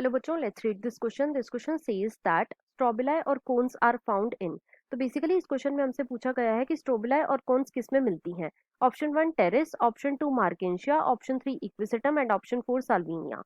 Hello बच्चों, let's read this question. This question says that strobili और cones are found in. तो basically इस question में हमसे पूछा गया है कि स्ट्रोबिलाई और कोन्स किस में मिलती हैं। Option 1 terrace, option 2 Marchantia, option 3 Equisetum and option 4 Salvinia.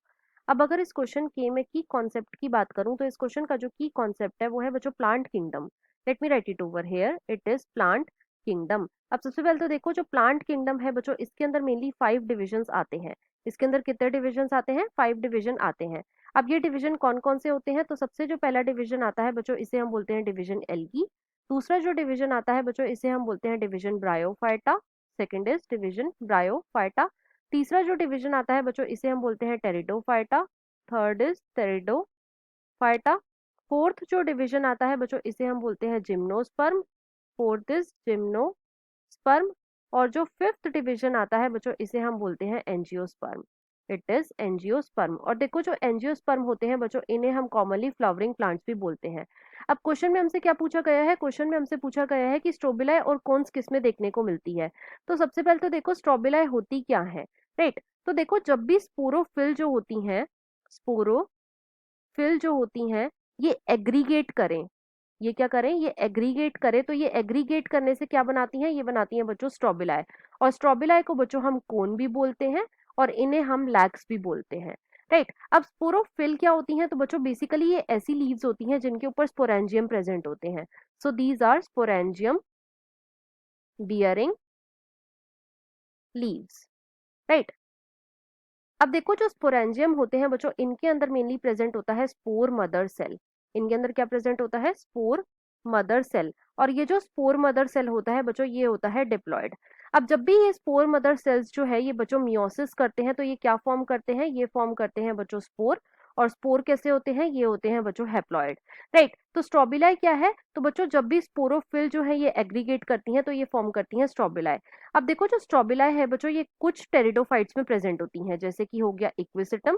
अब अगर इस क्वेश्चन के में की कॉन्सेप्ट की बात करूं तो इस क्वेश्चन का जो की कॉन्सेप्ट है वो है बच्चों plant kingdom. Let me right it over here, it is plant kingdom. अब सबसे पहले तो देखो जो प्लांट किंगडम है बच्चों, इसके अंदर मेनली 5 डिविजन्स आते हैं। इसके अंदर कितने डिविजन्स आते हैं? 5 डिवीजन आते हैं। अब ये डिवीजन कौन कौन से होते हैं? तो सबसे जो पहला डिवीजन आता है बच्चों, इसे हम बोलते हैं डिवीजन एल्गी। दूसरा जो डिवीजन आता है बच्चों, इसे हम बोलते हैं division bryophyta. Second is division bryophyta. तीसरा जो डिवीजन आता है बच्चों, इसे हम बोलते हैं pteridophyta. Third is pteridophyta. Fourth जो डिवीजन आता है बच्चों, इसे हम बोलते हैं जिम्नोस्पर्म। Fourth is gymnosperm. और जो फिफ्थ डिवीजन आता है बच्चों, इसे हम बोलते हैं एंजियोस्पर्म। It is angiosperm. और देखो जो एंजियोस्पर्म होते हैं बच्चों, इन्हें हम कॉमनली फ्लावरिंग प्लांट्स भी बोलते हैं। अब क्वेश्चन में हमसे क्या पूछा गया है? क्वेश्चन में हमसे पूछा गया है कि स्ट्रोबिलाई और कोन्स किस में देखने को मिलती है। तो सबसे पहले तो देखो स्ट्रोबिलाई होती क्या है, राइट। तो देखो जब भी स्पोरोफिल जो होती हैं, स्पोरोफिल जो होती हैं, ये एग्रीगेट करें, ये क्या करें? ये एग्रीगेट करें। तो ये एग्रीगेट करने से क्या बनाती हैं? ये बनाती हैं बच्चों स्ट्रोबिलाई। और स्ट्रोबिलाई को बच्चों हम कोन भी बोलते हैं और इन्हें हम लैक्स भी बोलते हैं, राइट। अब स्पोरोफिल क्या होती हैं? तो बच्चों बेसिकली ये ऐसी लीव्स होती हैं जिनके ऊपर स्पोरेंजियम प्रेजेंट होते हैं। So these are sporangium bearing leaves, right. अब देखो जो स्पोरेंजियम होते हैं बच्चों, इनके अंदर मेनली प्रेजेंट होता है स्पोर मदर सेल। इनके अंदर क्या प्रेजेंट होता है? Spore mother cell. और ये जो स्पोर मदर सेल होता है बच्चों, ये होता है डिप्लॉयड। अब जब भी ये स्पोर मदर सेल्स जो है ये बच्चों मियोसिस करते हैं, तो ये क्या फॉर्म करते हैं? ये फॉर्म करते हैं बच्चों स्पोर। और स्पोर कैसे होते हैं? ये होते हैं बच्चों हैप्लॉयड, राइट। तो स्ट्रोबिलाई क्या है? तो बच्चों जब भी स्पोरोफिल जो है ये एग्रीगेट करती हैं तो ये फॉर्म करती हैं स्ट्रोबिलाई। अब देखो जो स्ट्रोबिलाई है बच्चों, ये कुछ टेरिडोफाइट्स में प्रेजेंट होती हैं, जैसे कि हो गया इक्विसिटम।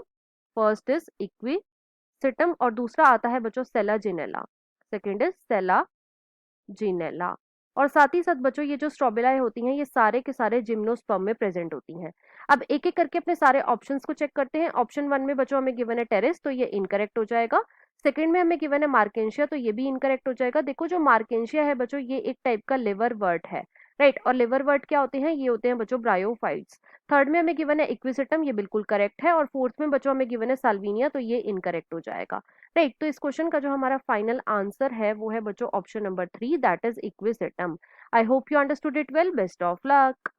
फर्स्ट इज इक्विसिटम और दूसरा आता है बच्चों सेलाजिनेला। Second is Selaginella. और साथ ही साथ बच्चों ये जो स्ट्रोबिलाई होती हैं ये सारे के सारे जिम्नोस्पर्म में प्रेजेंट होती हैं। अब एक एक करके अपने सारे ऑप्शंस को चेक करते हैं। ऑप्शन 1 में बच्चों हमें गिवन है टेरेस, तो ये इनकरेक्ट हो जाएगा। सेकंड में हमें गिवन है मार्केंशिया, तो ये भी इनकरेक्ट हो जाएगा। देखो जो मार्केंशिया है बच्चों, ये एक टाइप का लिवर वर्ट है, राइट। और लिवर वर्ट क्या होते हैं? ये होते हैं बच्चों ब्रायोफाइट्स। थर्ड में हमें गिवन है इक्विसिटम, ये बिल्कुल करेक्ट है। और फोर्थ में बच्चों हमें गिवन है साल्विनिया, तो ये इनकरेक्ट हो जाएगा, राइट। तो इस क्वेश्चन का जो हमारा फाइनल आंसर है वो है बच्चों option number 3, that is equisetum. I hope you understood it well. Best of luck.